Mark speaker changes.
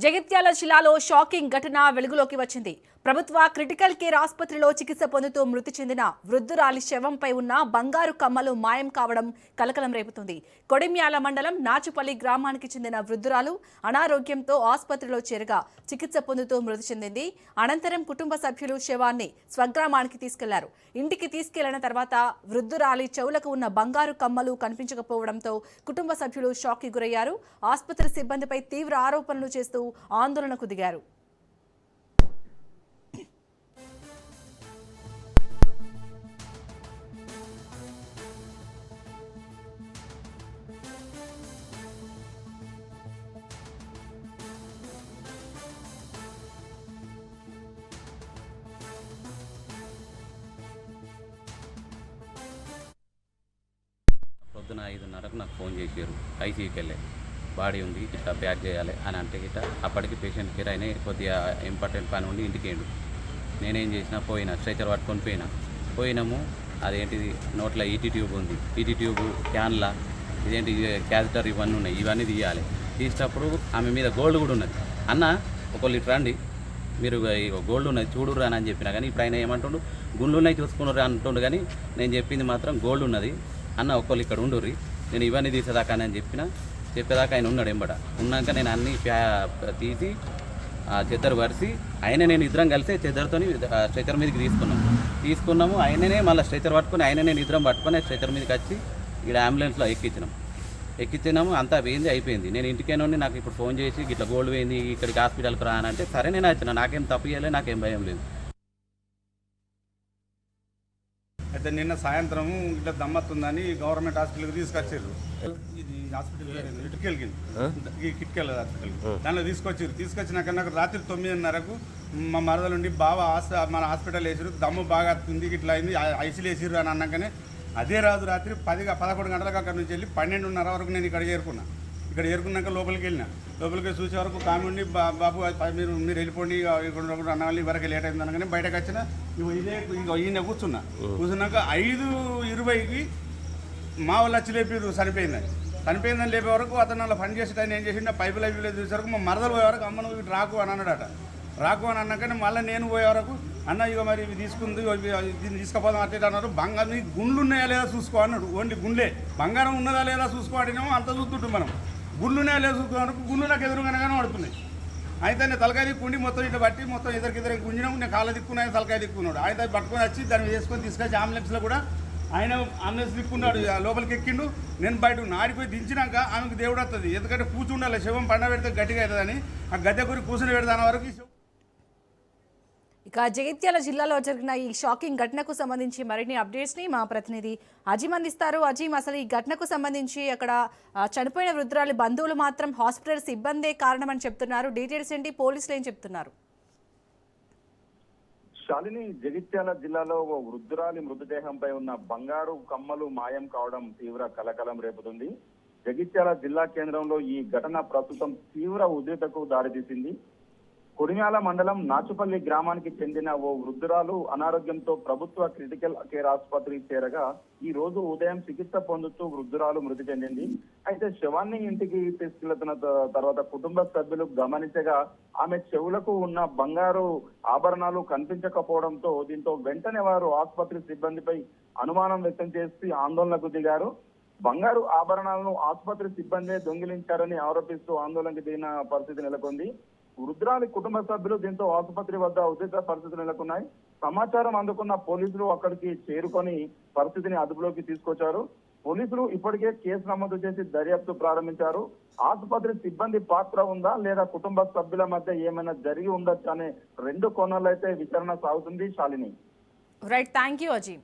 Speaker 1: జగిత్యాల జిల్లాలో షాకింగ్ ఘటన వెలుగులోకి వచ్చింది. ప్రభుత్వ క్రిటికల్ కేర్ ఆసుపత్రిలో చికిత్స పొందుతూ మృతి చెందిన వృద్ధురాలి శవంపై ఉన్న బంగారు కమ్మలు మాయం కావడం కలకలం రేపుతుంది. కొడిమ్యాల మండలం నాచుపల్లి గ్రామానికి చెందిన వృద్ధురాలు అనారోగ్యంతో ఆసుపత్రిలో చేరగా చికిత్స పొందుతూ మృతి చెందింది. అనంతరం కుటుంబ సభ్యులు శవాన్ని స్వగ్రామానికి తీసుకెళ్లారు. ఇంటికి తీసుకెళ్లిన తర్వాత వృద్ధురాలి చెవులకు ఉన్న బంగారు కమ్మలు కనిపించకపోవడంతో కుటుంబ సభ్యులు షాక్కి గురయ్యారు. ఆసుపత్రి సిబ్బందిపై తీవ్ర ఆరోపణలు చేస్తూ ఆందోళనకు దిగారు.
Speaker 2: పొద్దున 5:30కు నాకు ఫోన్ చేశారు. ఐసీయూకి వెళ్ళే బాడీ ఉంది ఇట్లా ప్యాక్ చేయాలి అని అంటే గిట్ట అప్పటికి పేషెంట్ కేర్ అయినా కొద్దిగా ఇంపార్టెంట్ పని ఉండి ఇంటికి వెళ్ళు. నేనేం చేసినా పోయినా స్ట్రెచర్ పట్టుకొని పోయినాము. అదేంటిది నోట్లో ఈటీ ట్యూబ్ ఉంది, ఈటీ ట్యూబ్ క్యాన్లా ఇదేంటి క్యాథెటర్ ఇవన్నీ ఉన్నాయి, ఇవన్నీ తీయాలి. తీసేటప్పుడు ఆమె మీద గోల్డ్ కూడా ఉన్నది. అన్న ఒకళ్ళు ఇట్లా రండి, మీరు గోల్డ్ ఉన్నది చూడురా అని చెప్పినా కానీ ఇప్పుడు ఆయన ఏమంటుండు గుండ్లు ఉన్నాయి చూసుకున్నారు అంటుండు. కానీ నేను చెప్పింది మాత్రం గోల్డ్ ఉన్నది అన్న, ఒక్కళ్ళు ఇక్కడ ఉండుర్రి, నేను ఇవన్నీ తీసేదాకా అని చెప్పేదాకా ఆయన ఉన్నాడు. ఎంబడ ఉన్నాక నేను అన్నీ తీసి చెద్దరు పరిచి ఆయనే నేను ఇద్దరం కలిసి చెద్దరుతో స్ట్రెచర్ మీదకి తీసుకున్నాము. ఆయననే మళ్ళీ స్ట్రెచర్ పట్టుకొని ఆయననే ఇద్దరం పట్టుకొని స్ట్రెచర్ మీదకి వచ్చి ఇక్కడ అంబులెన్స్లో ఎక్కించినాము. అంతా పోయింది, అయిపోయింది. నేను ఇంటికేనా ఉండి నాకు ఇప్పుడు ఫోన్ చేసి ఇట్లా గోల్డ్ పోయింది ఇక్కడికి హాస్పిటల్కి రా అని అంటే సరే నేను వచ్చిన, నాకేం తప్పు చేయలేదు, నాకేం భయం లేదు.
Speaker 3: అయితే నిన్న సాయంత్రం ఇట్లా దమ్మత్తుందని గవర్నమెంట్ హాస్పిటల్కి తీసుకొచ్చారు. ఇది హాస్పిటల్ కిట్కెళ్ళ హాస్పిటల్ దాంట్లో తీసుకొచ్చినాక నాకు రాత్రి 9:30కు మా మరదలుండి బాగా మన హాస్పిటల్ వేసారు, దమ్ము బాగా వస్తుంది ఇట్లా అయింది, ఐసీలు వేసారు అని అన్నాకనే అదే రాత్రి 11 గంటలకు అక్కడి నుంచి వెళ్ళి 12:30 వరకు నేను ఇక్కడ చేరుకున్నాక లోపలికి చూసే వరకు కామెండి బాబు మీరు వెళ్ళిపోండి అన్నవాళ్ళు వరకు లేట్ అయింది అనగానే బయటకు వచ్చిన ఈయన కూర్చున్నాక 5:20కి మా వాళ్ళు వచ్చి లేపారు చనిపోయిందని లేపే వరకు అతను అలా పని చేసేట ఆయన ఏం చేసిండు పైపులు అయిపోయి చూసే వరకు మా మరదలు పోయే వరకు అమ్మ నువ్వు రాకు అని అన్నాడట. రాకు అని అన్నాకనే మళ్ళీ నేను పోయే వరకు అన్న ఇక మరి ఇవి తీసుకుంది దీన్ని తీసుకుపోదాం అట్లా అన్నారు. బంగారం గుండ్లు ఉన్నాయా లేదా చూసుకో అన్నాడు. ఓన్లీ గుండె బంగారం ఉన్నదా లేదా చూసుకో అడినాము. అంత చూస్తుంటాం మనం, గుండ్లు ఉన్నాయా లేదా చూసుకోవడానికి గుండ్లు నాకు ఎదురుగానే పడుతున్నాయి. అయితే నేను తలకాయ దిక్కుండి మొత్తం ఇట్లా బట్టి మొత్తం ఇద్దరికి గుంజినాము. నేను కాళ్ళ దిక్కున్నాను, తలకాయ దిక్కున్నాడు. ఆయన పట్టుకొని వచ్చి దాన్ని వేసుకొని తీసుకొచ్చి అంబులెన్స్లో కూడా ఆయన అంబులెన్స్ దిక్కున్నాడు. లోపలికి ఎక్కిండు, నేను బయట ఆడిపోయి దించినాక ఆమెకు దేవుడు వస్తుంది. ఎందుకంటే కూర్చుండాలి, శవం పండ పెడితే గట్టిగా అవుతుందని ఆ గద్దె గురి కూర్చుని పెడతాను వరకు.
Speaker 1: ఇక జగిత్యాల జిల్లాలో జరిగిన ఈ షాకింగ్ ఘటనకు సంబంధించి మరిన్ని అప్డేట్స్ ని మా ప్రతినిధి అజీమ్ అందిస్తారు. అజీమ్, అసలు ఈ ఘటనకు సంబంధించి అక్కడ చనిపోయిన వృద్ధురాలి బంధువులు మాత్రం హాస్పిటల్ సిబ్బందే కారణమని చెప్తున్నారు. డీటెయిల్స్ ఏంటి, పోలీసులు ఏం చెప్తున్నారు?
Speaker 4: శాలిని, జగిత్యాల జిల్లాలో వృద్ధురాలి మృతదేహంపై ఉన్న బంగారు కమ్మలు మాయం కావడం తీవ్ర కలకలం రేపుతుంది. జగిత్యాల జిల్లా కేంద్రంలో ఈ ఘటన ప్రస్తుతం తీవ్ర ఉద్రిక్తతకు దారితీసింది. కొడిమ్యాల మండలం నాచుపల్లి గ్రామానికి చెందిన ఓ వృద్ధురాలు అనారోగ్యంతో ప్రభుత్వ క్రిటికల్ కేర్ ఆసుపత్రి చేరగా ఈ రోజు ఉదయం చికిత్స పొందుతూ వృద్ధురాలు మృతి చెందింది. అయితే శవాన్ని ఇంటికి తీసుకెళ్తున్న తర్వాత కుటుంబ సభ్యులు గమనించగా ఆమె చెవులకు ఉన్న బంగారు ఆభరణాలు కనిపించకపోవడంతో దీంతో వెంటనే వారు ఆసుపత్రి సిబ్బందిపై అనుమానం వ్యక్తం చేసి ఆందోళనకు దిగారు. బంగారు ఆభరణాలను ఆసుపత్రి సిబ్బందే దొంగిలించారని ఆరోపిస్తూ ఆందోళనకు దిగిన పరిస్థితి నెలకొంది. వృద్ధురాలి కుటుంబ సభ్యులు దీంతో ఆసుపత్రి వద్ద ఉద్రిక్త పరిస్థితులు నెలకొన్నాయి. సమాచారం అందుకున్న పోలీసులు అక్కడికి చేరుకొని పరిస్థితిని అదుపులోకి తీసుకొచ్చారు. పోలీసులు ఇప్పటికే కేసు నమోదు చేసి దర్యాప్తు ప్రారంభించారు. ఆసుపత్రి సిబ్బంది పాత్ర ఉందా లేదా కుటుంబ సభ్యుల మధ్య ఏమైనా జరిగి ఉండొచ్చు అనే రెండు కోణాల్లో అయితే విచారణ సాగుతుంది. Shalini,
Speaker 1: right, thank you Azeem.